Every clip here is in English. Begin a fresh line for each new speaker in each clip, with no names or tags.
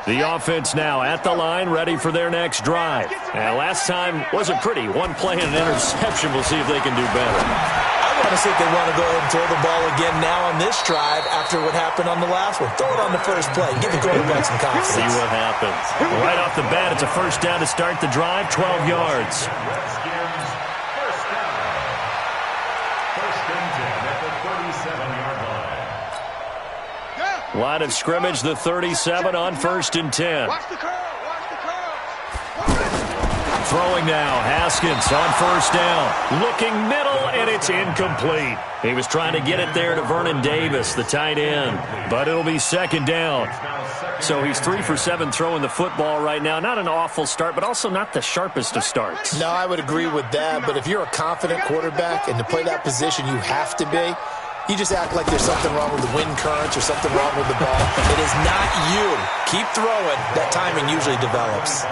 The offense now at the line, ready for their next drive. And last time wasn't pretty. One play and an interception. We'll see if they can do better.
I want to see if they want to go ahead and throw the ball again now on this drive after what happened on the last one. Throw it on the first play. Give the quarterback some confidence.
See what happens. Right off the bat, it's a first down to start the drive, 12 yards. Line of scrimmage, the 37 on 1st and 10. Throwing now, Haskins on 1st down. Looking middle, and it's incomplete. He was trying to get it there to Vernon Davis, the tight end. But it'll be 2nd down. So he's 3 for 7 throwing the football right now. Not an awful start, but also not the sharpest of starts.
No, I would agree with that. But if you're a confident quarterback and to play that position, you have to be. You just act like there's something wrong with the wind currents or something wrong with the ball. It is not you. Keep throwing. That timing usually develops.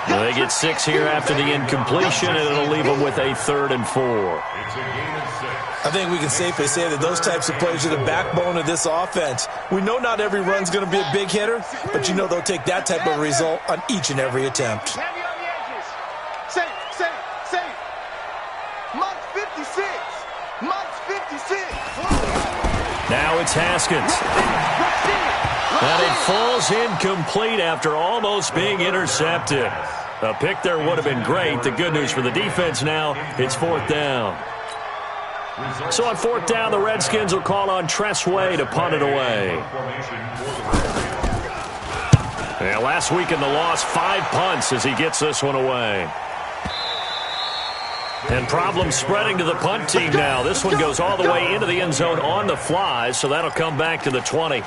Well, they get 6 here after the incompletion, and it'll leave them with a 3rd and 4.
I think we can safely say that those types of plays are the backbone of this offense. We know not every run's going to be a big hitter, but you know they'll take that type of result on each and every attempt.
Now it's Haskins. And it falls incomplete after almost being intercepted. A pick there would have been great. The good news for the defense now, it's 4th down. So on 4th down, the Redskins will call on Tressway to punt it away. Yeah, last week in the loss, 5 punts as he gets this one away. And problems spreading to the punt team now. This one goes all the way into the end zone on the fly, so that'll come back to the 20.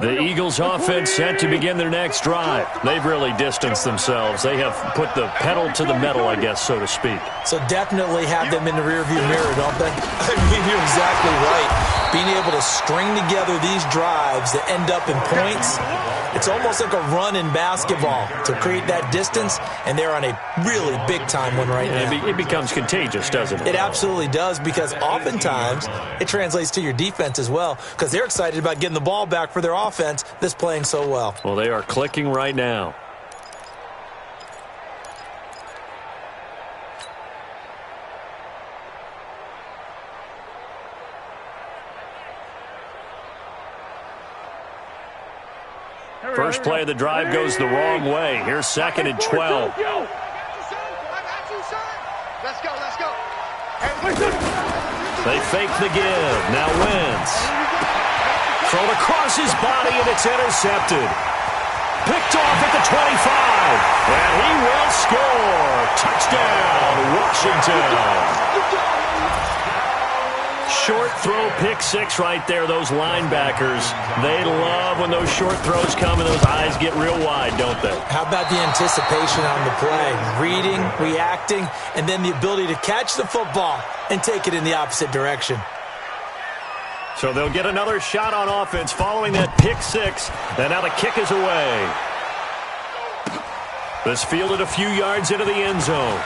The Eagles offense set to begin their next drive. They've really distanced themselves. They have put the pedal to the metal, I guess, so to speak.
So definitely have them in the rearview mirror, don't they? I mean, you're exactly right. Being able to string together these drives that end up in points, it's almost like a run in basketball to create that distance, and they're on a really big-time one right now.
It becomes contagious, doesn't it?
It absolutely does, because oftentimes it translates to your defense as well, because they're excited about getting the ball back for their offense that's playing so well.
Well, they are clicking right now. First play of the drive goes the wrong way. Here's 2nd and 12.
Let's go.
They fake the give. Now Wentz. Thrown across his body, and it's intercepted. Picked off at the 25. And he will score. Touchdown, Washington. Short throw, pick 6 right there. Those linebackers, they love when those short throws come and those eyes get real wide, don't they?
How about the anticipation on the play? Reading, reacting, and then the ability to catch the football and take it in the opposite direction.
So they'll get another shot on offense following that pick 6. And now the kick is away. This fielded a few yards into the end zone.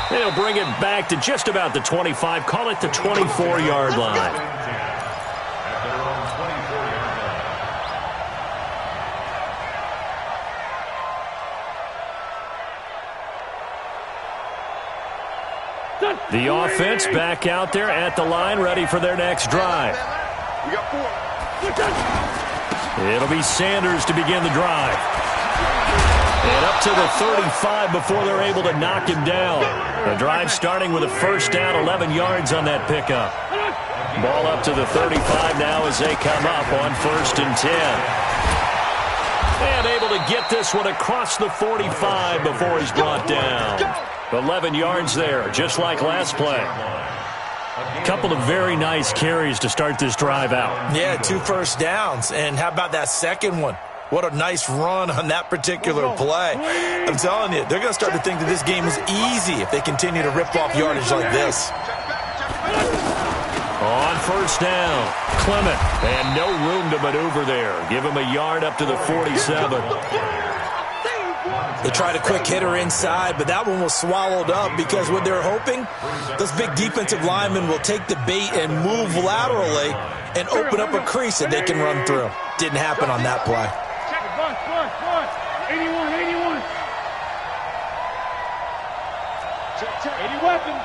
They'll bring it back to just about the 25. Call it the 24-yard line. The offense back out there at the line, ready for their next drive. It'll be Sanders to begin the drive. And up to the 35 before they're able to knock him down. The drive starting with a first down, 11 yards on that pickup. Ball up to the 35 now as they come up on 1st and 10. And able to get this one across the 45 before he's brought down. 11 yards there, just like last play. Couple of very nice carries to start this drive out.
Yeah, 2 first downs. And how about that second one? What a nice run on that particular play. I'm telling you, they're going to start to think that this game is easy if they continue to rip off yardage like this.
On first down, Clement, and no room to maneuver there. Give him a yard up to the 47.
They tried a quick hitter inside, but that one was swallowed up because what they're hoping, those big defensive linemen will take the bait and move laterally and open up a crease that they can run through. Didn't happen on that play.
81. 80 weapons.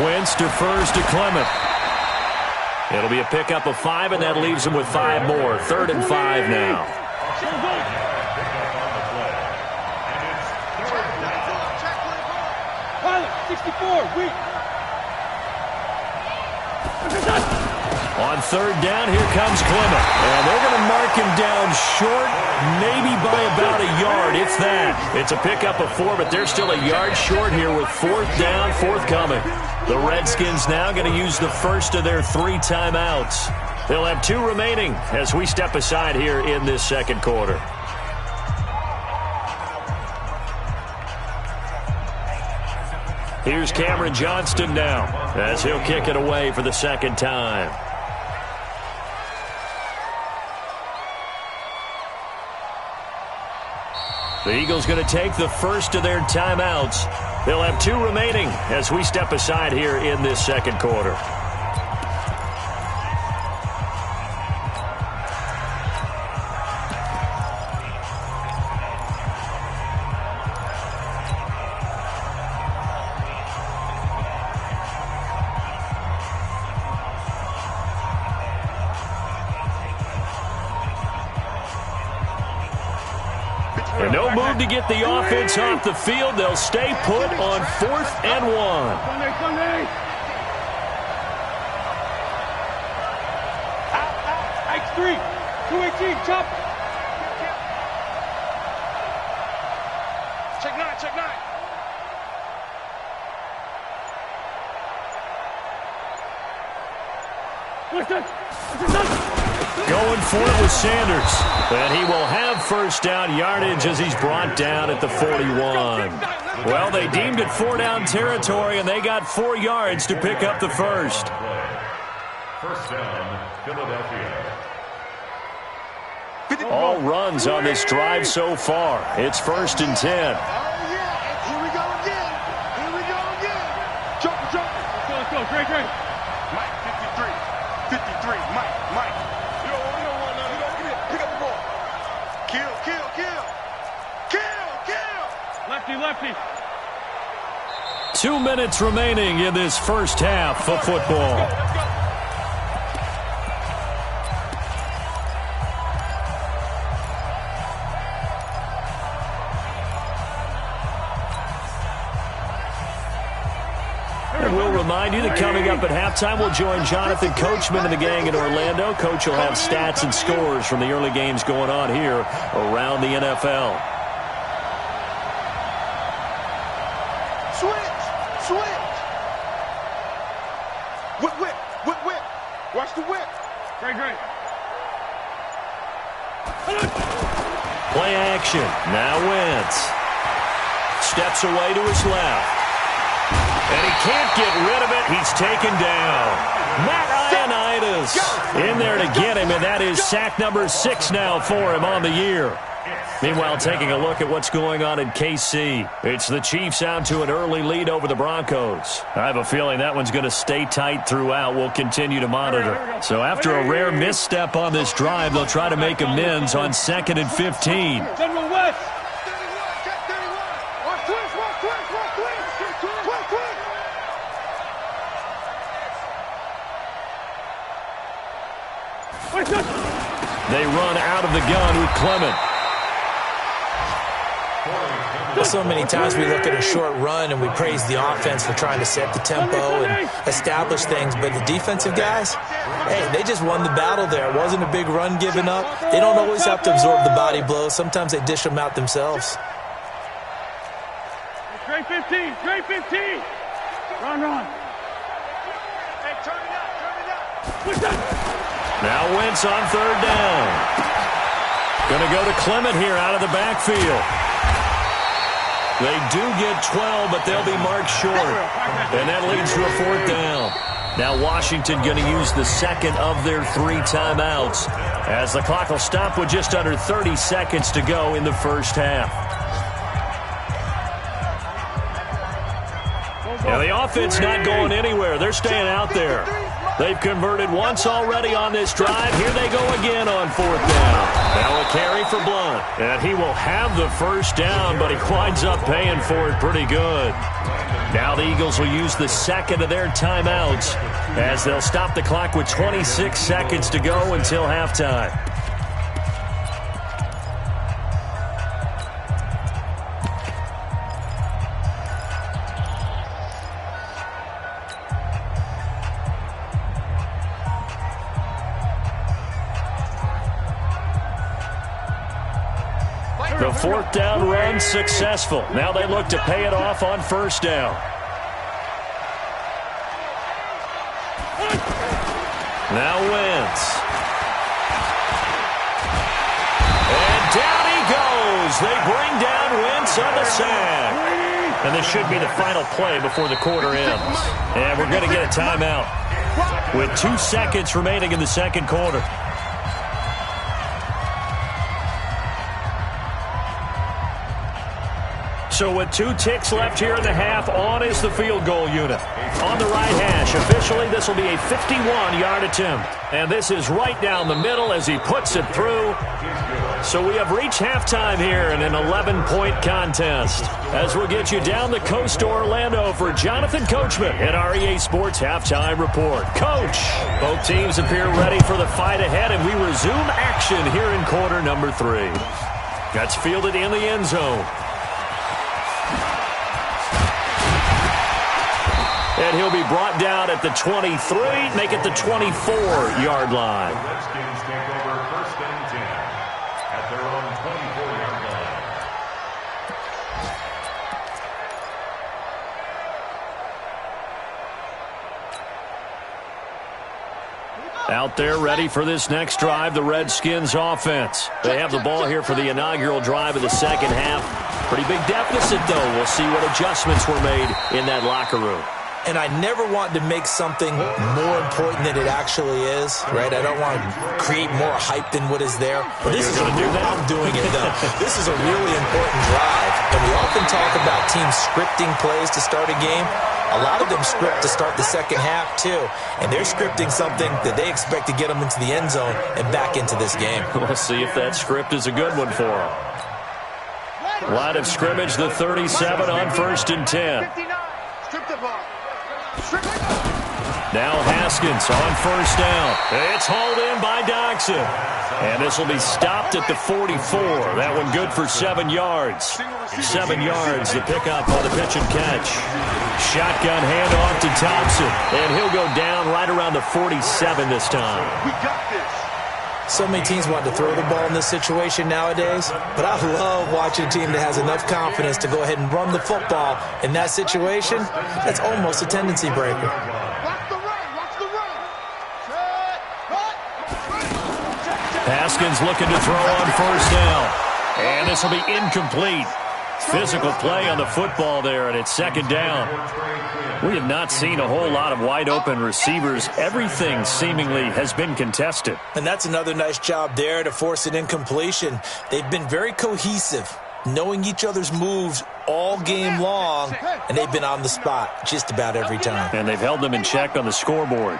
Wentz defers to Clement. It'll be a pickup of 5, and that leaves him with 5 more. 3rd and 5 now.
64, weak.
On 3rd down, here comes Clement. And they're going to mark him down short, maybe by about a yard, if that. It's a pickup of 4, but they're still a yard short here with 4th down forthcoming. The Redskins now going to use the first of their 3 timeouts. They'll have 2 remaining as we step aside here in this second quarter. Here's Cameron Johnston now as he'll kick it away for the second time. The Eagles going to take the first of their timeouts. They'll have 2 remaining as we step aside here in this second quarter. And no move to get the offense off the field. They'll stay put on 4th and 1.
Sunday. X3, 218, chop. Check 9.
Going for it with Sanders. And he will have first down yardage as he's brought down at the 41. Well, they deemed it 4-down territory, and they got 4 yards to pick up the first.
First down, Philadelphia.
All runs on this drive so far. It's 1st and 10.
Oh, yeah. Here we go again. Jump. Let's go. Great.
Mike, 53, Mike. You don't want none. Pick up the ball. Kill.
Lefty.
2 minutes remaining in this first half of football.
Let's go.
And we'll remind you that coming up at halftime, we'll join Jonathan Coachman and the gang in Orlando. Coach will have stats and scores from the early games going on here around the NFL.
Switch. Whip. Watch the whip.
Great.
Play action. Now Wentz. Steps away to his left. And he can't get rid of it. He's taken down. Matt Ioannidis in there to get him, and that is sack number 6 now for him on the year. Meanwhile, taking a look at what's going on in KC. It's the Chiefs out to an early lead over the Broncos. I have a feeling that one's going to stay tight throughout. We'll continue to monitor. So after a rare misstep on this drive, they'll try to make amends on 2nd and 15.
General West.
They run out of the gun with Clement.
So many times we look at a short run and we praise the offense for trying to set the tempo and establish things, but the defensive guys, hey, they just won the battle there. It wasn't a big run given up. They don't always have to absorb the body blows. Sometimes they dish them out themselves.
Great 15. Run. Hey, turn it up.
Now Wentz on 3rd down. Going to go to Clement here out of the backfield. They do get 12, but they'll be marked short. And that leads to a 4th down. Now Washington going to use the second of their 3 timeouts as the clock will stop with just under 30 seconds to go in the first half. Now the offense not going anywhere. They're staying out there. They've converted once already on this drive. Here they go again on 4th down. Now a carry for Blunt. And he will have the first down, but he winds up paying for it pretty good. Now the Eagles will use the second of their timeouts as they'll stop the clock with 26 seconds to go until halftime. The 4th down run successful. Now they look to pay it off on 1st down. Now Wentz. And down he goes. They bring down Wentz on the sack. And this should be the final play before the quarter ends. And we're going to get a timeout with 2 seconds remaining in the second quarter. So with 2 ticks left here in the half, on is the field goal unit. On the right hash, officially this will be a 51-yard attempt. And this is right down the middle as he puts it through. So we have reached halftime here in an 11-point contest. As we'll get you down the coast to Orlando for Jonathan Coachman at our EA Sports Halftime Report. Coach, both teams appear ready for the fight ahead, and we resume action here in quarter number 3. That's fielded in the end zone. And he'll be brought down at the 23, make it the 24-yard line.
Redskins take over 1st and 10 at their own 24-yard line.
Out there ready for this next drive, the Redskins offense. They have the ball here for the inaugural drive of the second half. Pretty big deficit, though. We'll see what adjustments were made in that locker room.
And I never want to make something more important than it actually is, right? I don't want to create more hype than what is there. But this is I'm doing it, though. This is a really important drive. And we often talk about teams scripting plays to start a game. A lot of them script to start the second half, too. And they're scripting something that they expect to get them into the end zone and back into this game.
We'll see if that script is a good one for them. Line of scrimmage, the 37 on 1st and 10. Now Haskins on 1st down. It's hauled in by Doxson. And this will be stopped at the 44. That one good for 7 yards. 7 yards, the pickup on the pitch and catch. Shotgun handoff to Thompson. And he'll go down right around the 47 this time.
We got this.
So many teams want to throw the ball in this situation nowadays, but I love watching a team that has enough confidence to go ahead and run the football in that situation. That's almost a tendency breaker.
Watch the run. Watch the run.
Haskins looking to throw on 1st down. And this will be incomplete. Physical play on the football there, and it's 2nd down. We have not seen a whole lot of wide-open receivers. Everything seemingly has been contested.
And that's another nice job there to force an incompletion. They've been very cohesive, knowing each other's moves all game long, and they've been on the spot just about every time.
And they've held them in check on the scoreboard.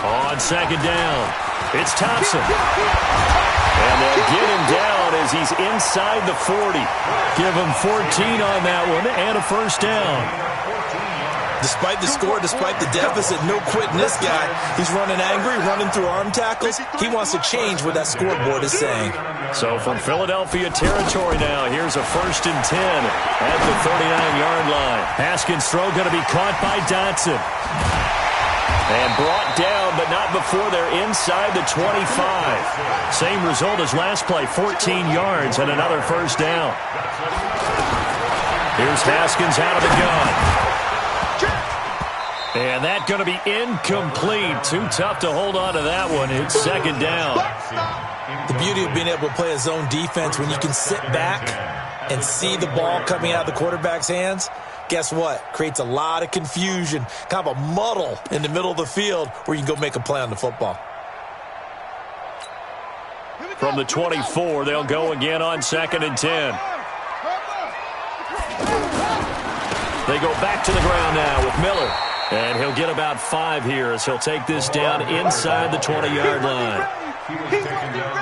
On 2nd down, it's Thompson. And they'll get him down as he's inside the 40. Give him 14 on that one and a 1st down.
Despite the score, despite the deficit, no quitting this guy. He's running angry, running through arm tackles. He wants to change what that scoreboard is saying.
So from Philadelphia territory now, here's a 1st and 10 at the 39-yard line. Haskins' throw going to be caught by Dotson. And brought down, but not before they're inside the 25. Same result as last play, 14 yards and another 1st down. Here's Haskins out of the gun. And that's going to be incomplete. Too tough to hold on to that one. It's second down.
The beauty of being able to play a zone defense when you can sit back and see the ball coming out of the quarterback's hands, guess what? Creates a lot of confusion, kind of a muddle in the middle of the field where you can go make a play on the football.
From the 24, they'll go again on 2nd and 10. They go back to the ground now with Miller. And he'll get about 5 here as he'll take this down inside the 20-yard line.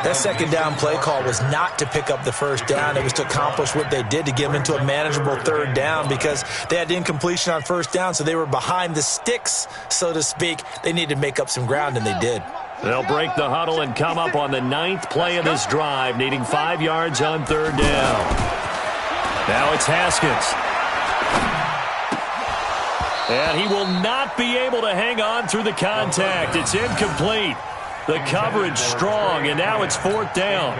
That second down play call was not to pick up the first down. It was to accomplish what they did, to get them into a manageable third down, because they had incompletion on first down, so they were behind the sticks, so to speak. They needed to make up some ground, and they did.
They'll break the huddle and come up on the 9th play of this drive, needing 5 yards on third down. Now it's Haskins. And he will not be able to hang on through the contact. It's incomplete. The coverage strong, and now it's 4th down.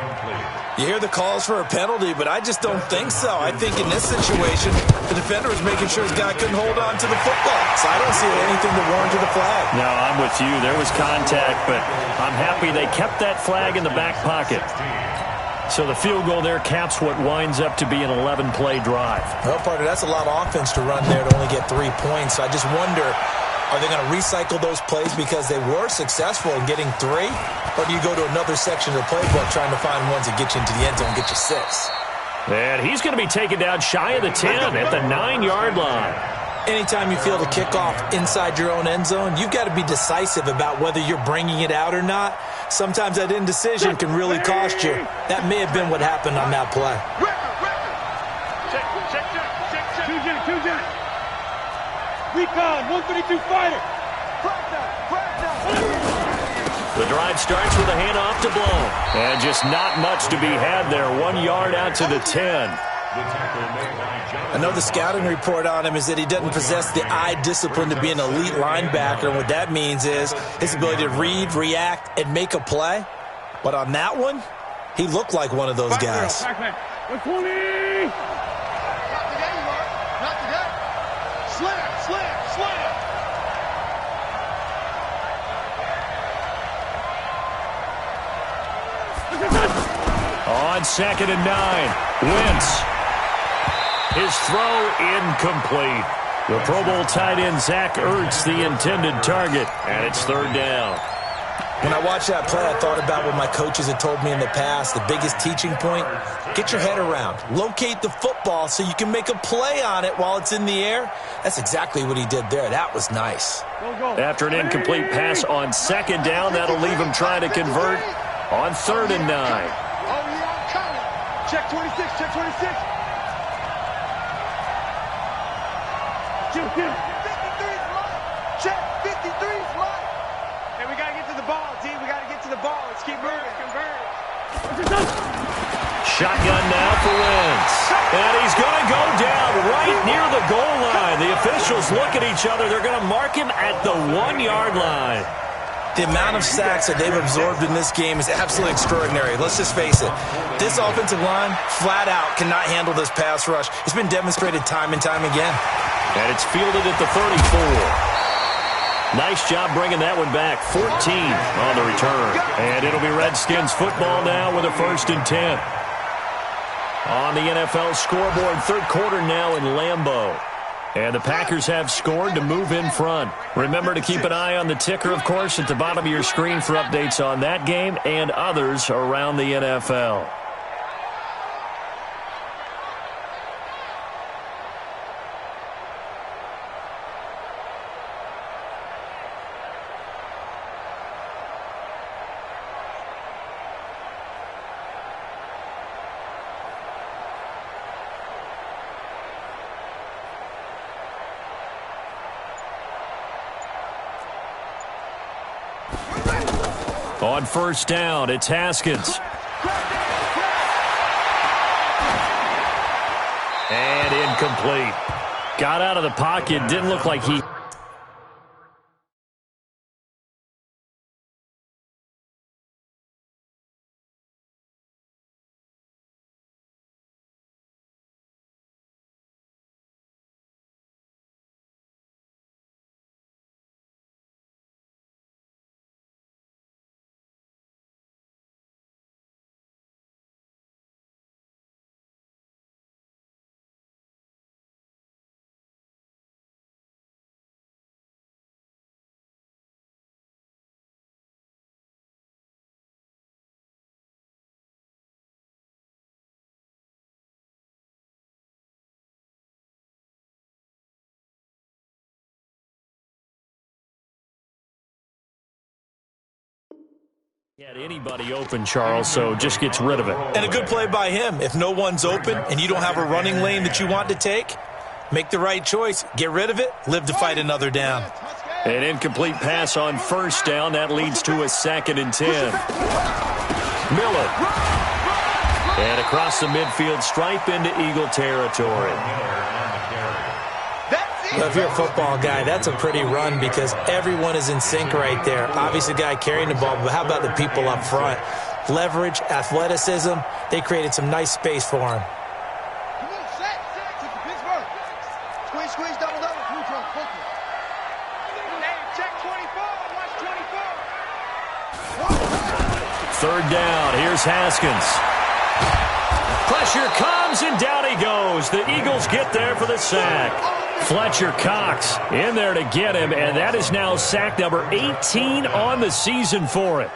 You hear the calls for a penalty, but I just don't think so. I think in this situation, the defender was making sure his guy couldn't hold on to the football. So I don't see anything that warranted a flag.
No, I'm with you. There was contact, but I'm happy they kept that flag in the back pocket. So the field goal there caps what winds up to be an 11-play drive.
Well, partner, that's a lot of offense to run there to only get 3 points. So I just wonder, are they going to recycle those plays because they were successful in getting 3? Or do you go to another section of the playbook trying to find ones that get you into the end zone and get you 6?
And he's going to be taken down shy of the 10 at the 9-yard line.
Anytime you feel the kickoff inside your own end zone, you've got to be decisive about whether you're bringing it out or not. Sometimes that indecision can really cost you. That may have been what happened on that play.
Check. Recon, 132 fighter.
The drive starts with a handoff to Blown. And just not much to be had there. 1 yard out to the 10.
I know the scouting report on him is that he doesn't possess the eye discipline to be an elite linebacker. And what that means is his ability to read, react, and make a play. But on that one, he looked like one of those guys.
120! Not today. Slam.
On 2nd and 9, Wentz. His throw incomplete. The Pro Bowl tight end Zach Ertz, the intended target, and it's 3rd down.
When I watched that play, I thought about what my coaches had told me in the past. The biggest teaching point, get your head around. Locate the football so you can make a play on it while it's in the air. That's exactly what he did there. That was nice.
After an incomplete pass on 2nd down, that'll leave him trying to convert on 3rd and 9.
Oh, yeah, I'm coming. Check 26. Get him. 53's mine. Check 53's mine. Hey, we got to get to the ball, D. We got to get to the ball. Let's keep moving.
Shotgun now for Wentz. And he's going to go down right near the goal line. The officials look at each other. They're going to mark him at the 1 yard line.
The amount of sacks that they've absorbed in this game is absolutely extraordinary. Let's just face it. This offensive line, flat out, cannot handle this pass rush. It's been demonstrated time and time again.
And it's fielded at the 34. Nice job bringing that one back. 14 on the return. And it'll be Redskins football now with a 1st and 10. On the NFL scoreboard, 3rd quarter now in Lambeau. And the Packers have scored to move in front. Remember to keep an eye on the ticker, of course, at the bottom of your screen for updates on that game and others around the NFL. On 1st down, it's Haskins. And incomplete. Got out of the pocket. Didn't look like he Had anybody open, Charles, so just gets rid of it.
And a good play by him. If no one's open and you don't have a running lane that you want to take, make the right choice. Get rid of it. Live to fight another down.
An incomplete pass on first down. That leads to a 2nd and 10. Miller. And across the midfield stripe into Eagle territory.
Well, if you're a football guy, that's a pretty run because everyone is in sync right there. Obviously, the guy carrying the ball, but how about the people up front? Leverage, athleticism, they created some nice space for him.
Come on, set, Pittsburgh. Squeeze, double, focus. Hey, check 24, watch 24.
3rd down, here's Haskins. Pressure comes, and down he goes. The Eagles get there for the sack. Fletcher Cox in there to get him, and that is now sack number 18 on the season for it.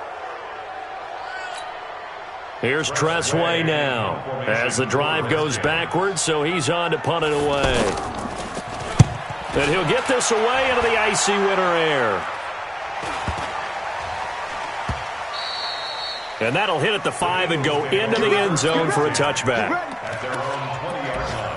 Here's Tressway now as the drive goes backwards, so he's on to punt it away. And he'll get this away into the icy winter air. And that'll hit at the 5 and go into the end zone for a touchback.
At their own 20-yard line.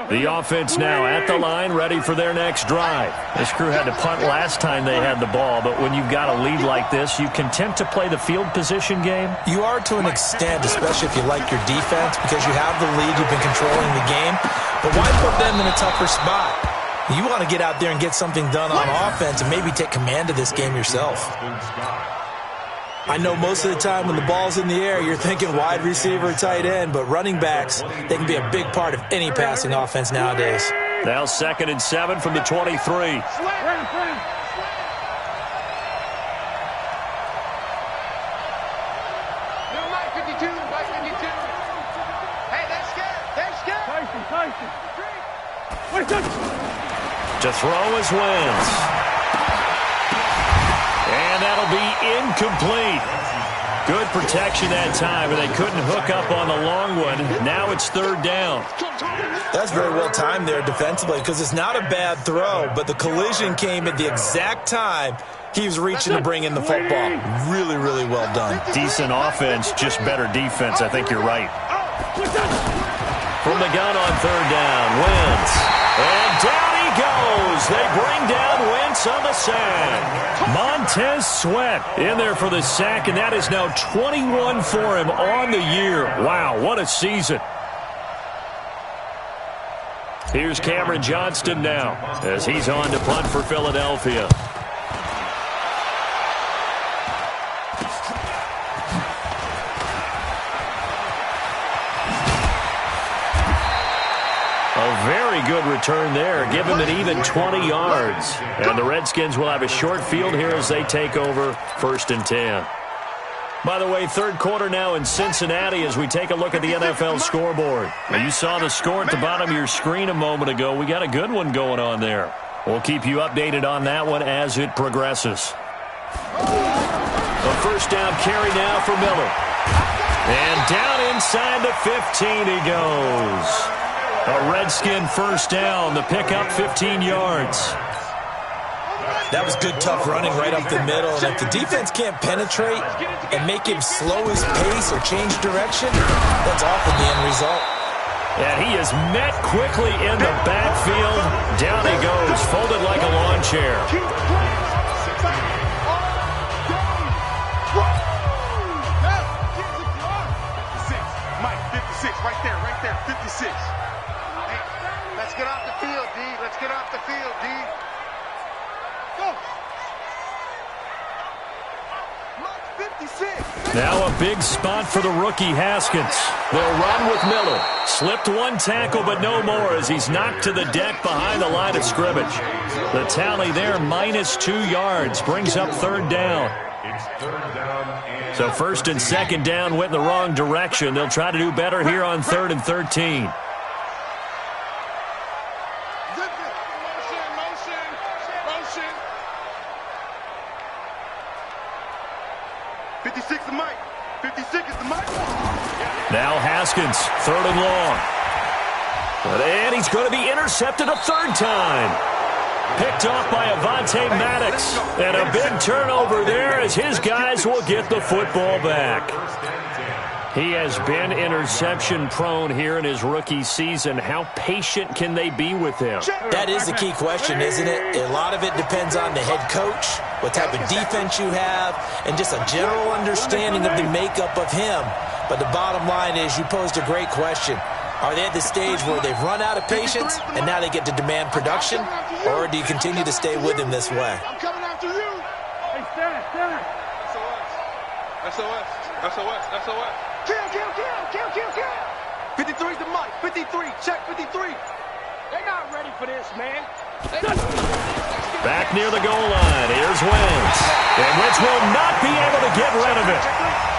The offense now at the line, ready for their next drive. This crew had to punt last time they had the ball, but when you've got a lead like this, you content to play the field position game?
You are to an extent, especially if you like your defense, because you have the lead, you've been controlling the game. But why put them in a tougher spot? You want to get out there and get something done on offense and maybe take command of this game yourself. I know most of the time when the ball's in the air, you're thinking wide receiver, tight end, but running backs, they can be a big part of any passing offense nowadays.
Now 2nd and 7 from the 23. To throw is Wentz. And that'll be incomplete. Good protection that time, but they couldn't hook up on the long one. Now it's 3rd down.
That's very well timed there defensively because it's not a bad throw, but the collision came at the exact time he was reaching to bring in the football. Really, really well done.
Decent offense, just better defense. I think you're right. From the gun on 3rd down, Wentz. And down he goes. They bring down Wentz on the sack. Montez Sweat in there for the sack, and that is now 21 for him on the year. Wow, what a season. Here's Cameron Johnston now as he's on to punt for Philadelphia. A very good return there, giving it even 20 yards. And the Redskins will have a short field here as they take over 1st and 10. By the way, 3rd quarter now in Cincinnati as we take a look at the NFL scoreboard. Now, you saw the score at the bottom of your screen a moment ago. We got a good one going on there. We'll keep you updated on that one as it progresses. A 1st down carry now for Miller. And down inside the 15 he goes. A Redskin 1st down, the pickup 15 yards.
That was good, tough running right up the middle. And if the defense can't penetrate and make him slow his pace or change direction, that's often the end result.
And he is met quickly in the backfield. Down he goes, folded like a lawn chair.
Mike, 56, right there, 56. Let's get off the field, D. Let's get off the field, D. Go.
Mike, 56.
Now a big spot for the rookie Haskins. They'll run with Miller. Slipped one tackle, but no more as he's knocked to the deck behind the line of scrimmage. The tally there, -2 yards, brings up 3rd down.
It's 3rd down and
So 1st and 2nd down went in the wrong direction. They'll try to do better here on 3rd and 13.
Motion. 56 is Mike. 56 is
Now Haskins, 3rd and long. And he's going to be intercepted a 3rd time. Picked off by Avonte Maddox. And a big turnover there as his guys will get the football back. He has been interception prone here in his rookie season. How patient can they be with him?
That is the key question, isn't it? A lot of it depends on the head coach, what type of defense you have, and just a general understanding of the makeup of him. But the bottom line is you posed a great question. Are they at the stage where they've run out of patience and now they get to demand production? Or do you continue to stay with him this way?
I'm coming after you. Hey, stand. SOS.
Kill. 53's the mic. 53. Check 53. They're not ready for this, man.
Back near the goal line. Here's Wentz. And Wentz will not be able to get rid of it.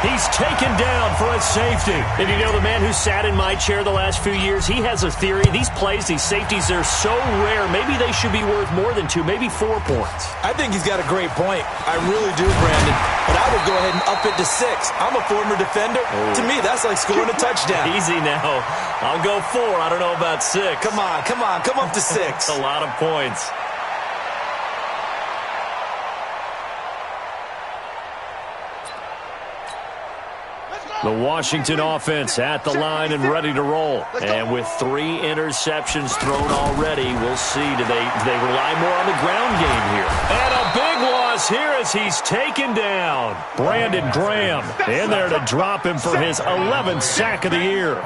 He's taken down for a safety. And you know, the man who sat in my chair the last few years, he has a theory. These plays, these safeties, they're so rare. Maybe they should be worth more than 2, maybe 4 points.
I think he's got a great point. I really do, Brandon. But I would go ahead and up it to 6. I'm a former defender. To me, that's like scoring a touchdown.
Easy now. I'll go 4. I don't know about 6.
Come on. Come up to 6.
A lot of points. The Washington offense at the line and ready to roll. And with 3 interceptions thrown already, we'll see. Do they rely more on the ground game here? And a big loss here as he's taken down. Brandon Graham in there to drop him for his 11th sack of the year.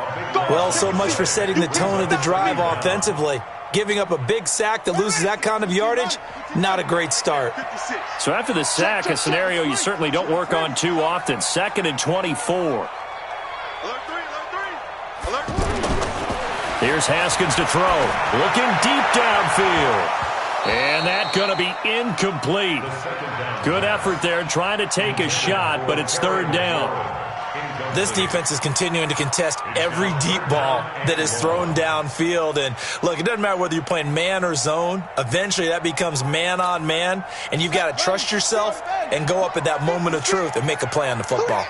Well, so much for setting the tone of the drive offensively. Giving up a big sack that loses that kind of yardage, not a great start.
So after the sack, a scenario you certainly don't work on too often. 2nd and 24.
Alert 3.
Here's Haskins to throw. Looking deep downfield. And that's going to be incomplete. Good effort there trying to take a shot, but it's 3rd down.
This defense is continuing to contest every deep ball that is thrown downfield. And, look, it doesn't matter whether you're playing man or zone. Eventually that becomes man-on-man, and you've got to trust yourself and go up at that moment of truth and make a play on the football.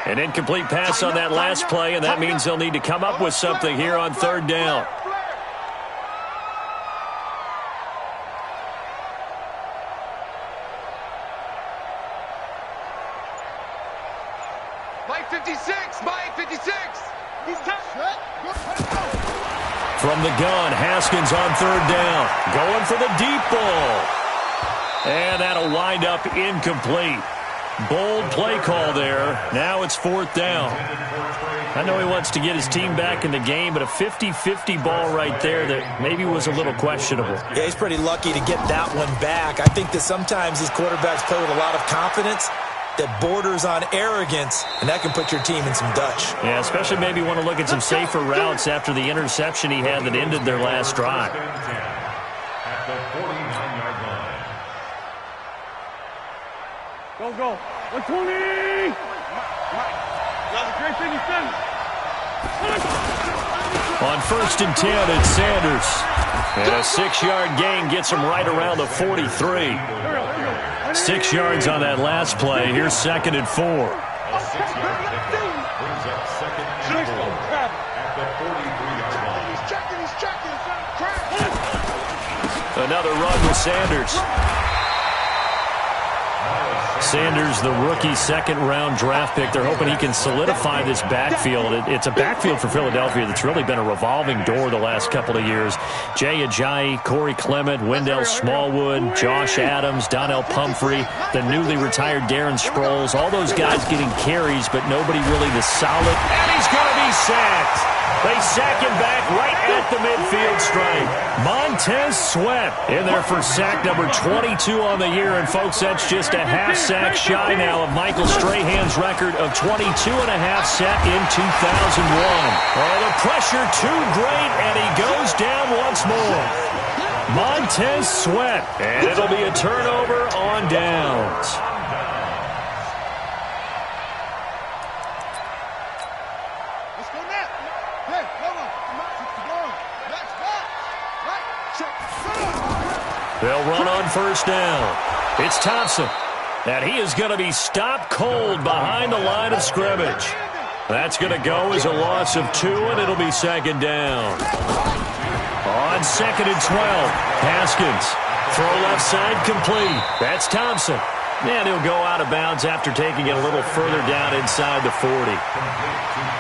An incomplete pass on that last play, and that means they'll need to come up with something here on 3rd down.
Mike 56. He's touched.
From the gun, Haskins on 3rd down. Going for the deep ball. And that'll wind up incomplete. Bold play call there. Now it's 4th down. I know he wants to get his team back in the game, but a 50-50 ball right there that maybe was a little questionable.
Yeah, he's pretty lucky to get that one back. I think that sometimes these quarterbacks play with a lot of confidence that borders on arrogance, and that can put your team in some Dutch.
Yeah, especially maybe want to look at some safer routes after the interception he had that ended their last drive.
At the 49-yard line.
Go. 120. Great thing he's done.
On 1st and 10, it's Sanders. And a 6-yard gain gets him right around the 43. 6 yards on that last play. Here's 2nd and 4.
A 6-yard pickup brings up 2nd and 4 at the 43-yard line.
He's checking.
Another run with Sanders. Sanders, the rookie 2nd-round draft pick. They're hoping he can solidify this backfield. It's a backfield for Philadelphia that's really been a revolving door the last couple of years. Jay Ajayi, Corey Clement, Wendell Smallwood, Josh Adams, Donnell Pumphrey, the newly retired Darren Sproles. All those guys getting carries, but nobody really the solid. And he's going to be sacked. They sack him back right at the midfield stripe. Montez Sweat in there for sack number 22 on the year. And, folks, that's just a half sack shy now of Michael Strahan's record of 22 and a half set in 2001. Oh, the pressure too great, and he goes down once more. Montez Sweat, and it'll be a turnover on downs. They'll run on 1st down. It's Thompson. And he is going to be stopped cold behind the line of scrimmage. That's going to go as a loss of 2, and it'll be second down. On 2nd and 12, Haskins. Throw left side complete. That's Thompson. And he'll go out of bounds after taking it a little further down inside the 40.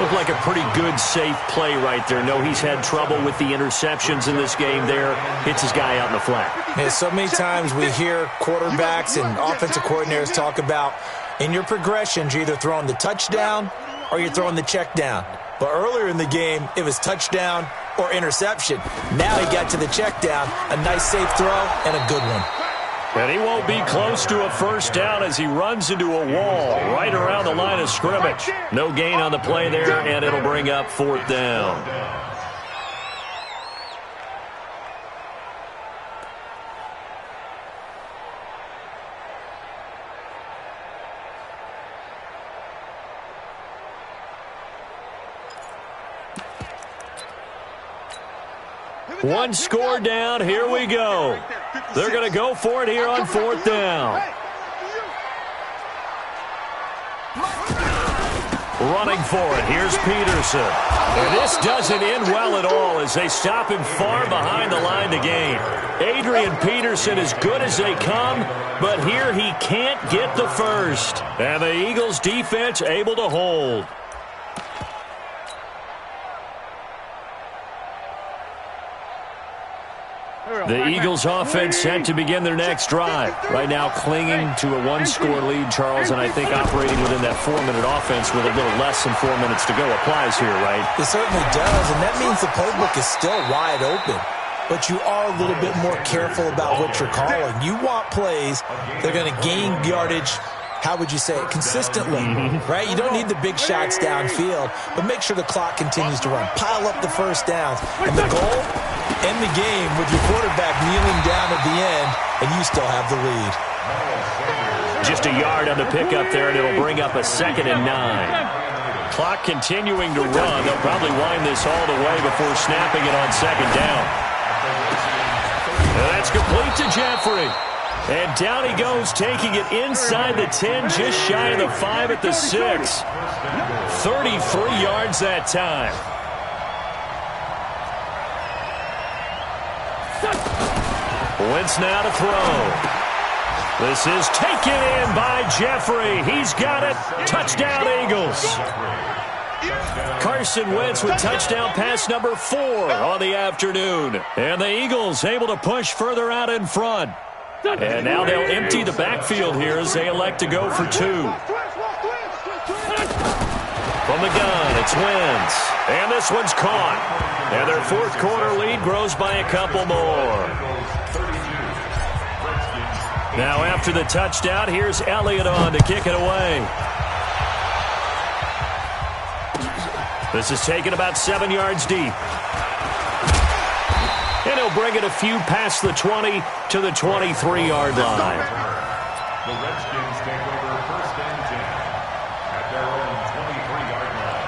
Looked like a pretty good, safe play right there. No, he's had trouble with the interceptions in this game there. Hits his guy out in the flat.
Yeah, so many times we hear quarterbacks and offensive coordinators talk about in your progressions, you're either throwing the touchdown or you're throwing the check down. But earlier in the game, it was touchdown or interception. Now he got to the check down, a nice safe throw, and a good one.
And he won't be close to a first down as he runs into a wall right around the line of scrimmage. No gain on the play there, and it'll bring up 4th down. One score down. Here we go. They're going to go for it here on 4th down. Running for it. Here's Peterson. And this doesn't end well at all as they stop him far behind the line to gain. Adrian Peterson as good as they come, but here he can't get the first. And the Eagles defense able to hold. The Eagles offense set to begin their next drive. Right now clinging to a 1-score lead, Charles, and I think operating within that 4-minute offense with a little less than 4 minutes to go applies here, right?
It certainly does, and that means the playbook is still wide open. But you are a little bit more careful about what you're calling. You want plays that are going to gain yardage, how would you say it, consistently, right? You don't need the big shots downfield, but make sure the clock continues to run. Pile up the first downs. And the goal, end the game with your quarterback kneeling down at the end, and you still have the lead.
Just a yard on the pickup there, and it'll bring up a 2nd and 9. Clock continuing to run. They'll probably wind this all the way before snapping it on 2nd down. And that's complete to Jeffrey. And down he goes, taking it inside the 10, just shy of the 5 at the 6. 33 yards that time. Wentz now to throw. This is taken in by Jeffrey. He's got it. Touchdown, Eagles. Carson Wentz with touchdown pass number 4 on the afternoon. And the Eagles able to push further out in front. And now they'll empty the backfield here as they elect to go for 2. From the gun, it's Wentz. And this one's caught. And their 4th quarter lead grows by a couple more. Now after the touchdown, here's Elliott on to kick it away. This is taken about 7 yards deep. And he'll bring it a few past the 20 to the 23-yard line.
The Redskins take over 1st and 10 at their own 23-yard line.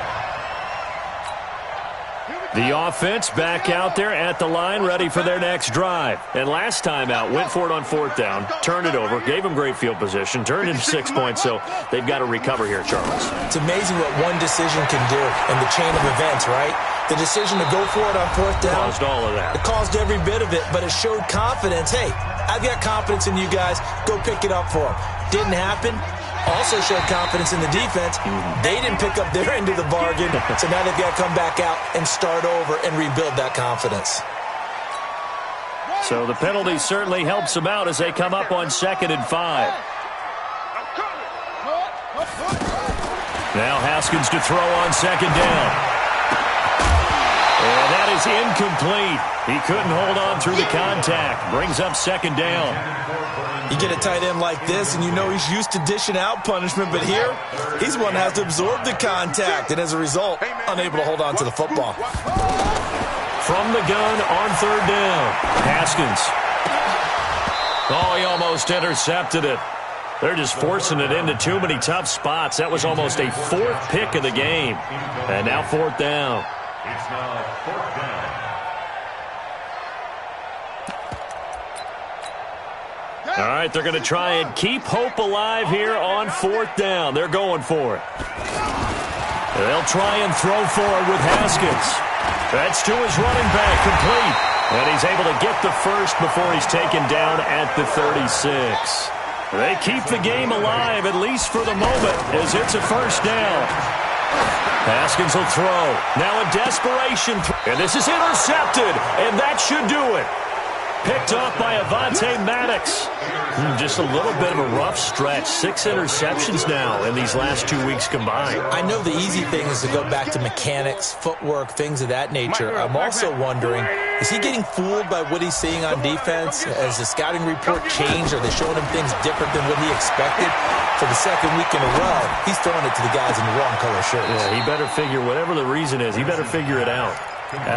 The offense back out there at the line, ready for their next drive. And last time out, went for it on 4th down, turned it over, gave them great field position, turned into 6 points, so they've got to recover here, Charles.
It's amazing what one decision can do in the chain of events, right? The decision to go for it on 4th down.
Caused all of that.
It caused every bit of it, but it showed confidence. Hey, I've got confidence in you guys. Go pick it up for them. Didn't happen. Also showed confidence in the defense. They didn't pick up their end of the bargain, so now they've got to come back out and start over and rebuild that confidence.
So the penalty certainly helps them out as they come up on 2nd and 5. Now Haskins to throw on 2nd down. And that is incomplete. He couldn't hold on through the contact. Brings up 2nd down.
You get a tight end like this, and you know he's used to dishing out punishment, but here, he's one that has to absorb the contact, and as a result, unable to hold on to the football.
From the gun on 3rd down, Haskins. Oh, he almost intercepted it. They're just forcing it into too many tough spots. That was almost a 4th pick of the game. And now 4th down.
It's now 4th down.
All right, they're going to try and keep hope alive here on 4th down. They're going for it. They'll try and throw for it with Haskins. That's to his running back, complete. And he's able to get the first before he's taken down at the 36. They keep the game alive, at least for the moment, as it's a first down. Haskins will throw. Now a desperation throw. And this is intercepted, and that should do it. Picked off by Avonte Maddox. Just a little bit of a rough stretch. 6 interceptions now in these last 2 weeks combined.
I know the easy thing is to go back to mechanics, footwork, things of that nature. I'm also wondering, is he getting fooled by what he's seeing on defense? Has the scouting report changed? Are they showing him things different than what he expected? For the second week in a row, he's throwing it to the guys in the wrong color shirts.
Yeah, he better figure, whatever the reason is, he better figure it out.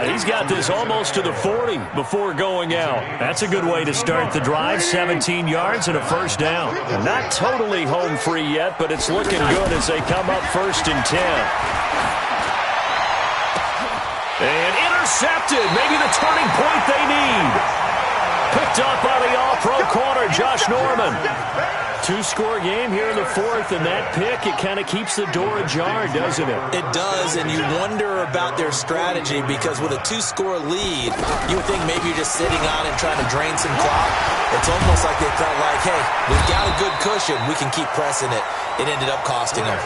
He's got this almost to the 40 before going out. That's a good way to start the drive. 17 yards and a first down. Not totally home free yet, but it's looking good as they come up 1st and 10. And intercepted. Maybe the turning point they need. Picked up by the all-pro corner, Josh Norman. 2-score game here in the 4th, and that pick, it kind of keeps the door ajar, doesn't it?
It does, and you wonder about their strategy because with a 2-score lead, you would think maybe you're just sitting on it trying to drain some clock. It's almost like they felt like, hey, we've got a good cushion. We can keep pressing it. It ended up costing them.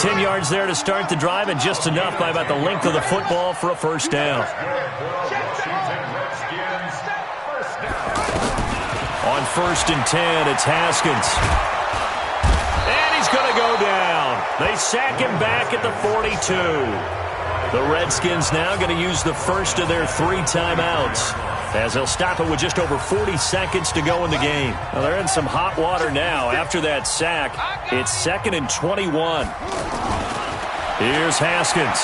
10 yards there to start the drive, and just enough by about the length of the football for a first down. On 1st and 10, it's Haskins. And he's going to go down. They sack him back at the 42. The Redskins now going to use the first of their 3 timeouts, as they'll stop it with just over 40 seconds to go in the game. Well, they're in some hot water now after that sack. It's 2nd and 21. Here's Haskins.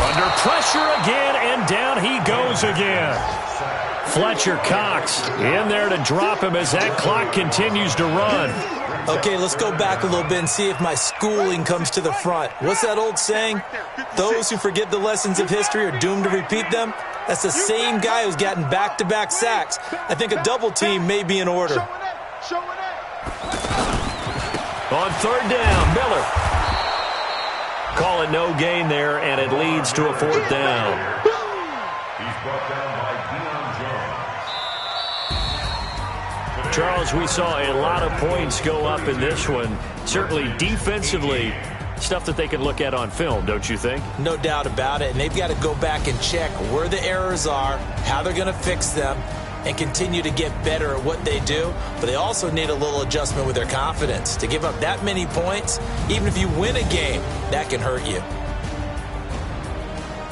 Under pressure again, and down he goes again. Fletcher Cox in there to drop him as that clock continues to run.
Okay, let's go back a little bit and see if my schooling comes to the front. What's that old saying? Those who forget the lessons of history are doomed to repeat them. That's the same guy who's gotten back-to-back sacks. I think a double team may be in order.
On 3rd down, Miller. Call it no gain there, and it leads to a 4th down.
He's brought down by
Charles, we saw a lot of points go up in this one. Certainly defensively, stuff that they can look at on film, don't you think?
No doubt about it, and they've got to go back and check where the errors are, how they're going to fix them, and continue to get better at what they do. But they also need a little adjustment with their confidence. To give up that many points, even if you win a game, that can hurt you.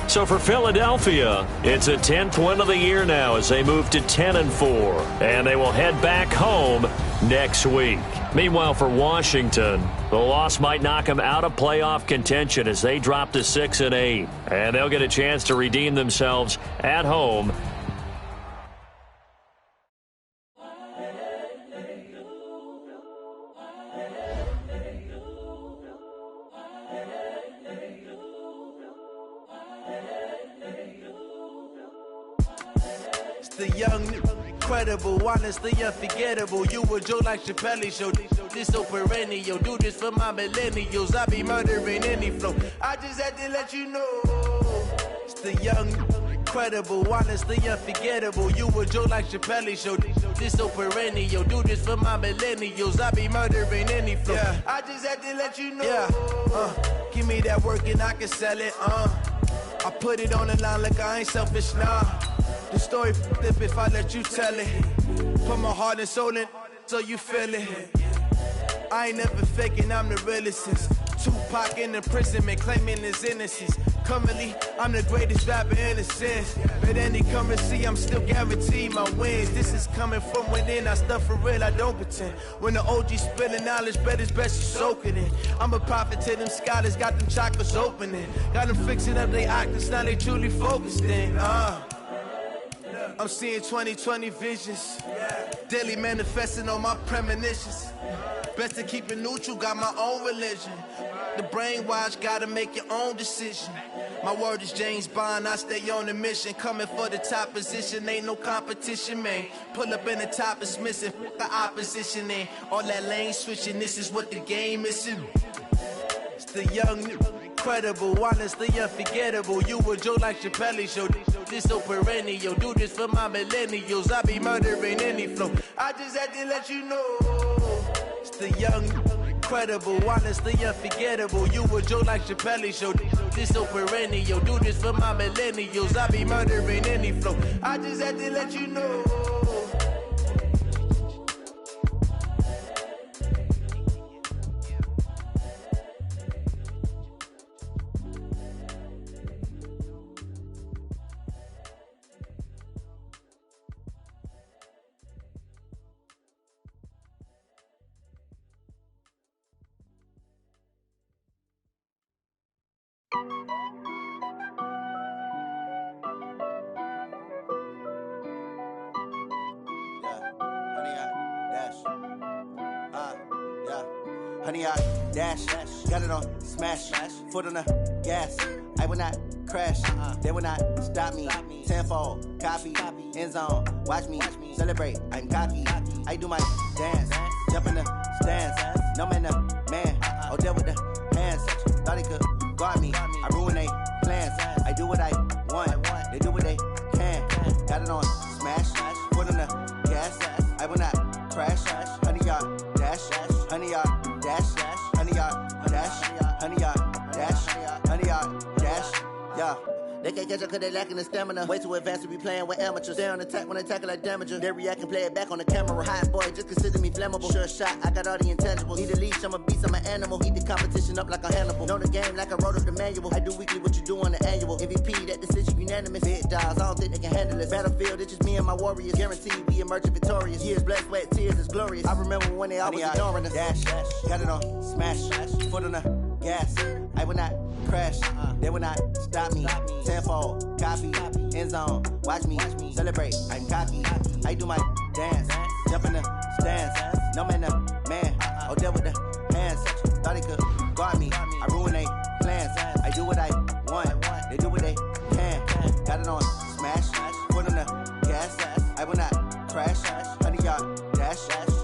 So for Philadelphia, it's a 10th win of the year now as they move to 10-4, and they will head back home next week. Meanwhile, for Washington, the loss might knock them out of playoff contention as they drop to 6-8, and they'll get a chance to redeem themselves at home.
The young, incredible, honestly unforgettable. You a Joe like Chappelle show. This so perennial. Do this for my millennials. I be murdering any flow. I just had to let you know. It's the young, incredible, honestly unforgettable. You a Joe like Chappelle show. This so perennial. Do this for my millennials. I be murdering any flow. Yeah. I just had to let you know. Yeah. Give me that work and I can sell it. I put it on the line like I ain't selfish, nah. The story flip if I let you tell it. Put my heart and soul in so you feel it. I ain't never faking, I'm the realest since Tupac in imprisonment, claiming his innocence. Currently, I'm the greatest rapper in a sense. But any currency, I'm still guaranteed my wins. This is coming from within, I stuff for real, I don't pretend. When the OG spilling knowledge, bet it's best you soak it in. I'm a prophet to them scholars, got them chakras opening. Got them fixing up they actors, now they truly focused in. I'm seeing 2020 visions. Daily manifesting on my premonitions. Best to keep it neutral, got my own religion. The brainwash, gotta make your own decision. My word is James Bond, I stay on the mission. Coming for the top position, ain't no competition, man. Pull up in the top, it's missing, the opposition, ain't all that lane switching. This is what the game is. It's the young, incredible, honestly unforgettable. You a joke like Chappelle show. This so perennial. Do this for my millennials. I be murdering any flow. I just had to let you know. It's the young, incredible, honestly unforgettable. You a joke like Chappelle show. This so perennial. Do this for my millennials. I be murdering any flow. I just had to let you know.
Honey, I dash, got it on smash, foot on the gas. I will not crash, they will not stop me. Tenfold, copy, end zone, watch me celebrate. I'm cocky, I do my dance, jump in the stands. No man, man, oh there with the hands. Thought he could guard me, I ruin they plans. I do what I want, they do what they can. Got it on smash, foot on the gas. I will not crash, honey, y'all dash, honey, y'all dash, honey, y'all dash, honey, y'all dash, honey, y'all dash, yeah. They can't catch up cause they lacking the stamina. Way too advanced to be playing with amateurs. They on attack when they tackle like damager. They react and play it back on the camera. Hot boy, just consider me flammable. Sure shot, I got all the intangibles. Need a leash, I'm a beast, I'm an animal. Eat the competition up like a Hannibal. Know the game like I wrote up the manual. I do weekly what you do on the annual. MVP, that decision unanimous. Big dogs, I don't think they can handle it. Battlefield, it's just me and my warriors. Guaranteed we emerge victorious. Years, blood, sweat, tears, it's glorious. I remember when they always ignoring us. Dash, got it on smash, foot on the gas. I will not crash, they will not stop me. Tenfold, copy, end zone, watch me celebrate. I'm cocky, I do my dance, jump in the stands. No man, man, oh there with the hands. Thought he could guard me, I ruin they plans. I do what I want, they do what they can. Got it on smash, foot on the gas. I will not crash, honey, y'all dash,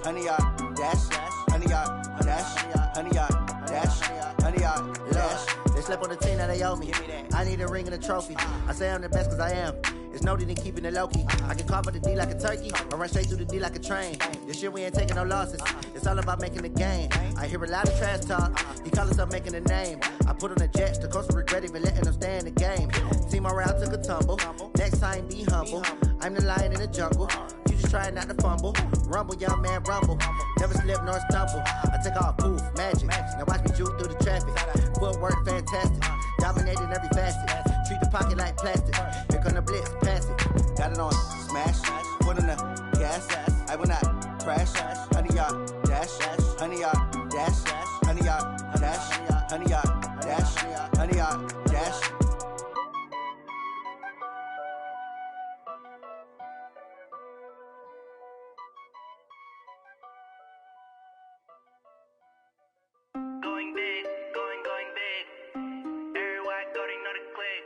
honey, y'all dash, honey, y'all dash, honey, y'all dash, honey, y'all dash. They slept on the team, now they owe me. I need a ring and a trophy. I say I'm the best cause I am. It's no need in keeping it low-key. I can carve up the D like a turkey, or run straight through the D like a train. This year we ain't taking no losses. It's all about making the game. I hear a lot of trash talk. He call himself making a name. I put on the Jets, the coach will regret even letting them stay in the game. Team morale took a tumble. Next time be humble. I'm the lion in the jungle. You just try not to fumble. Rumble, young man, rumble. Never slip nor stumble. I take off, poof, magic. Now watch me juke through the traffic. Footwork fantastic. Dominating every facet. Treat the pocket like plastic. Here come the blitz, pass it. Got it on smash. Foot on the gas. I will not crash. Honey, y'all dash. Honey, y'all dash. Honey, y'all dash. Honey, y'all dash. Honey, y'all dash.
Going big, going big. Everywhere I go, they know the click.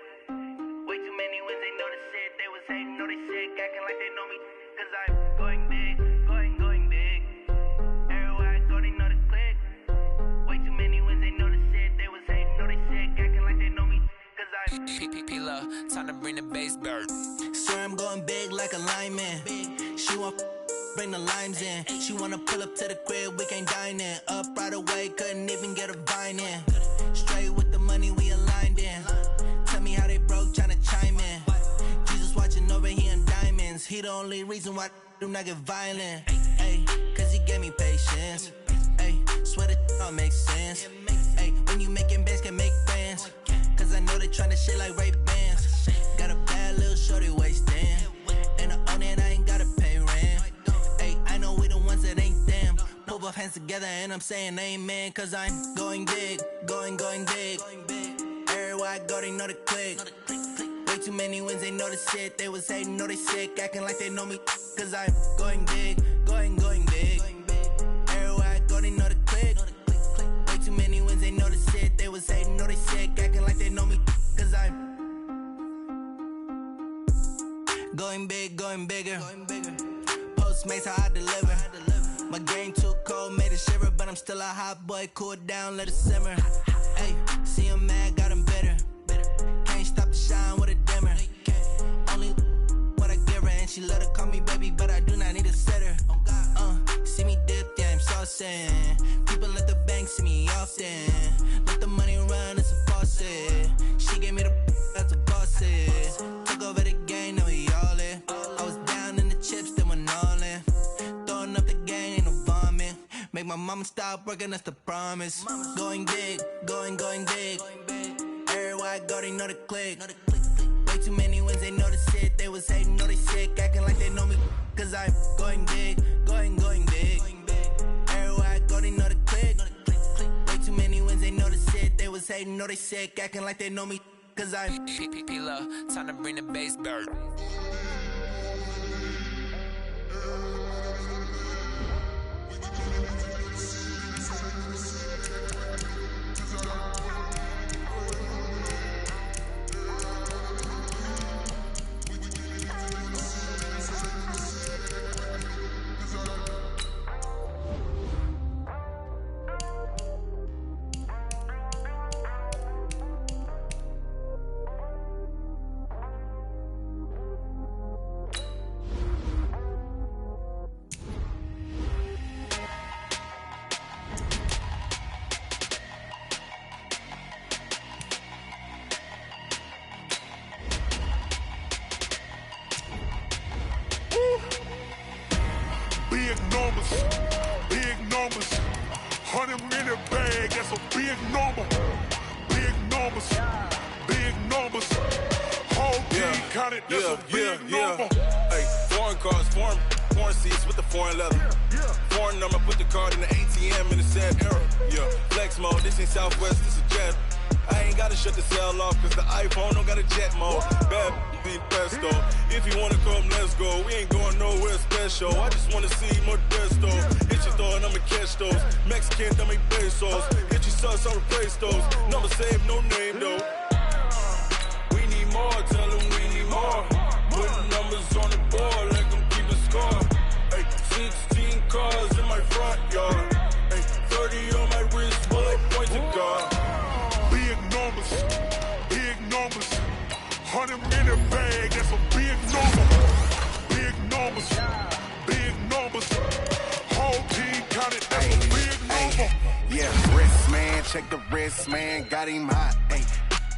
Way too many wins, they know the shit. They was hating, know they sick, acting like they know me. Cause I'm going big, going big. Everywhere I go, they know the click. Way too many wins, they know the shit. They was hating, know they sick, acting like they know me. Cause I'm
P-P-P-Love, time to bring the bass bird.
Swear I'm going big like a lineman. She want bring the limes in. She wanna pull up to the crib, we can't dine in. Up right away, couldn't even get a vine in. Straight with the money, we aligned in. Tell me how they broke, tryna chime in. Jesus watching over here in diamonds. He the only reason why I do not get violent. Ay, cause he gave me patience. Ay, swear that all makes sense. Ay, when you making bands, can make friends. Cause I know they tryna shit like Ray-Bans. Got a bad little shorty wasting. And I own it, I ain't gotta pay rent. Ay, I know we the ones that ain't them. Put both hands together and I'm saying amen. Cause I'm going big, going big. Everywhere I go, they know the click. Way too many wins, they know the shit. They was hating, know they sick, acting like they know me. Cause I'm going big, going big. Everywhere I go, they know the click. Way too many wins, they know the shit. They was hating, know they sick, acting like they know me. Cause I'm going big, going bigger. Postmates how I deliver. My game too cold, made it shiver, but I'm still a hot boy. Cool it down, let it simmer. Ay, Mama stop working, that's the promise. Going big, going big. Everywhere I go, they know the click. Way too many wins, they know the shit. They was hating, know they sick, acting like they know me. Cause I'm going big, going big. Everywhere I go, they know the click. Way too many wins, they know the shit. They was hating, know they sick, acting like they know me. Cause I'm
P-Love, time to bring the bass bird.
Big numbers, 100-minute bag, that's a big number. Big numbers, whole team counted, that's a big number.
Hey, foreign cars, foreign seats with the foreign leather. Foreign number, put the card in the ATM in the sad era. Yeah, flex mode, this ain't Southwest, this is jet. I ain't gotta shut the cell off, cause the iPhone don't got a jet mode. Bad be pesto. If you wanna come, let's go. We ain't going nowhere special. I just wanna see more desto. Hit your throw and I'ma catch those. Mexican, dummy pesos. Hit your sus, I'll replace those. Number saved, no name though. We need more, tell them we need more. Putting numbers on the board, let them keep a score. Hey, 16 cars in my front yard. Hey, 30 on my wrist, bullet point to God.
Big numbers, 100-minute bag, that's a big number. Big numbers, whole team counted, that's a big number.
Yeah, wrist man, check the wrist man, got him hot. Ay,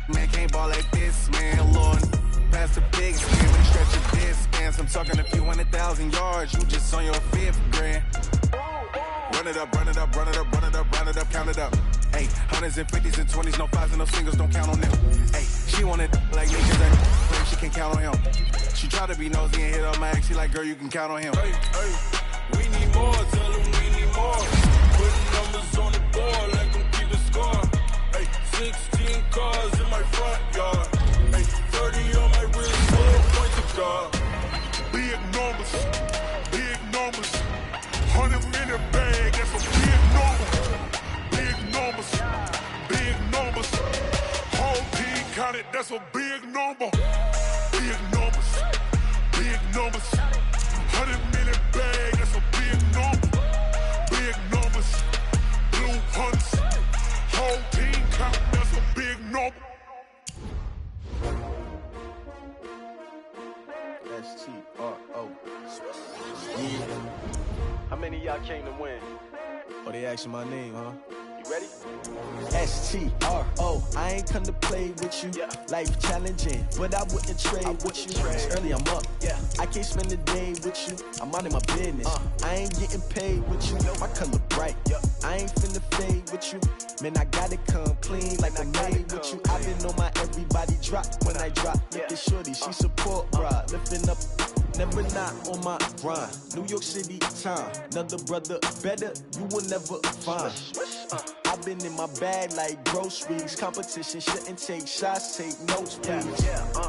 man can't ball like this, man. Lord, pass the big skin when you stretch your distance. I'm talking a few 100,000 yards, you just on your 5th grand. Run it up, count it up. Hey, hundreds and 50s and 20s, no 5s and no singles, don't count on them. Hey, she wanted like me, cause that she can't count on him. She tried to be nosy and hit up my ex, she like, girl, you can count on him.
Hey, we need more, tell them we need more. Putting numbers on the board, let them keep a score. Hey, 16 cars in my front yard. Hey, 30 on my wrist, full point to God.
Big numbers, 100-minute bag, that's a big number. Big numbers, whole team counted, that's a big number. Big numbers, 100-minute bag, that's a big number. Big numbers, blue hunts, whole team counted, that's a big number.
S-T-R-O.
How many of y'all came to win?
Oh, they asking my name, huh?
You ready?
S-T-R-O. I ain't come to play with you.
Yeah.
Life challenging, but I wouldn't trade with you. It's early, I'm up.
Yeah.
I can't spend the day with you. I'm out of my business. I ain't getting paid with you. My color bright.
Yeah.
I ain't finna fade with you. Man, I gotta come clean like I'm made with you. I've been on my everybody drop when I drop. Look at shorty, she support ride. Lifting up, never not on my grind. New York City time. Another brother better, you will never find. I've been in my bag like groceries. Competition shouldn't take shots, take notes, please.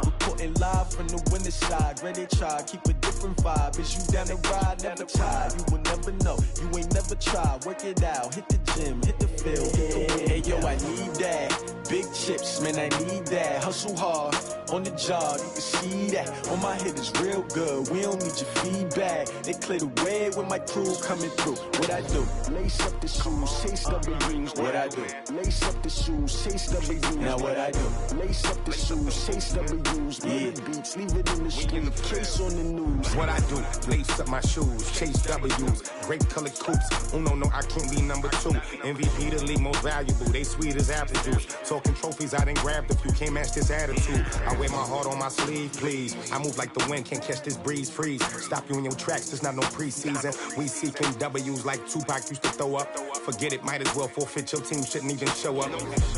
Reporting live from the winter side. Ready to try, keep a different vibe. Is you down the ride, never tired. You will never know, you ain't never tried. Work it out, hit the gym, hit the field, hit the wind. Hey yo, I need that. Big chips, man, I need that. Hustle hard, on the job, you can see that. On my head is real good, we don't need your feedback. They clear the way when my crew coming through. What I do? Lace up the shoes, chase W's. What I do? Lace up the shoes, chase W's. Now what I do? Lace up the shoes, chase W's. Yeah. Beats, leave it in the street, case on the news.
What I do? Lace up my shoes, chase W's. Great colored coops. Oh no, I can't be number 2. MVP the league most valuable. They sweet as apple juice. So
talking trophies, I didn't grab the few. Can't match this attitude. I wear my heart on my sleeve, please. I move like the wind, can't catch this breeze, freeze. Stop you in your tracks, there's not no preseason. We seeking W's like Tupac used to throw up. Forget it, might as well forfeit. Your team shouldn't even show up.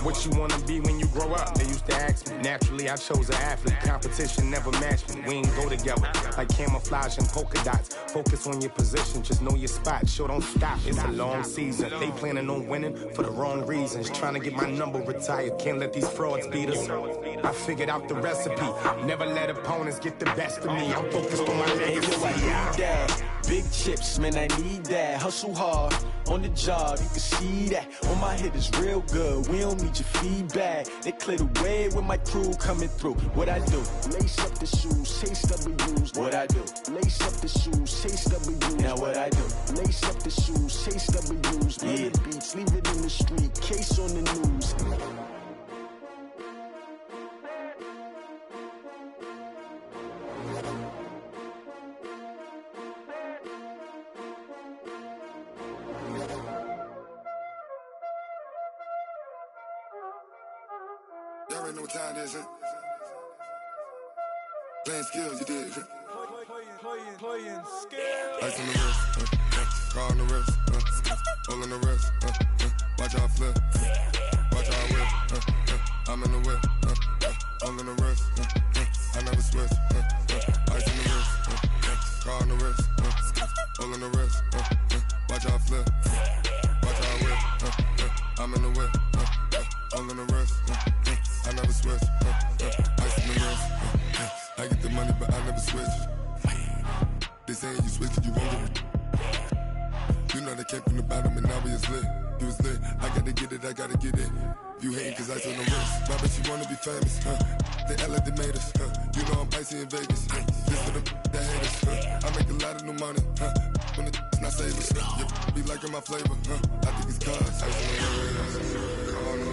What you wanna be when you grow up? They used to ask me. Naturally, I chose an athlete. Competition never matched me. We ain't go together like camouflage and polka dots. Focus on your position, just know your spot. Sure, don't stop. It's a long season. They planning on winning for the wrong reasons. Trying to get my number retired. Can't let these frauds beat us. I figured out the recipe. Never let opponents get the best of me. I'm focused on my legacy.
I need that. Big chips, man, I need that. Hustle hard on the job, you can see that. On my head is real good, we don't need your feedback. They clear the way with my crew coming through. What I do? Lace up the shoes, chase W's. What I do? Lace up the shoes, chase W's. Now what I do? Lace up the shoes, chase W's. Yeah. Beats, leave it in the street, case on the news.
Y'all already know what time it is, huh? Playing skills, you did.
Playing skills.
Ice on the wrist, car on the wrist, hole in the wrist, watch how I flip, watch how I whip, I'm in the whip, hole in the wrist, I never switch, ice on the wrist, car on the wrist, hole in the wrist, watch how I flip, watch how I whip, I'm in the whip, hole in the wrist, I never switch, ice on the wrist, I get the money but I never switch. They saying you switch it, you won't get it. You know they came from the bottom and now we is lit. You was lit, I gotta get it, I gotta get it. You hating cause ice on the wrist. My bitch, you wanna be famous, They act like they made us, You know I'm icy in Vegas, This for the that hate us, I make a lot of new money, When it's not savers, Be liking my flavor, I think it's cause ice on the wrist.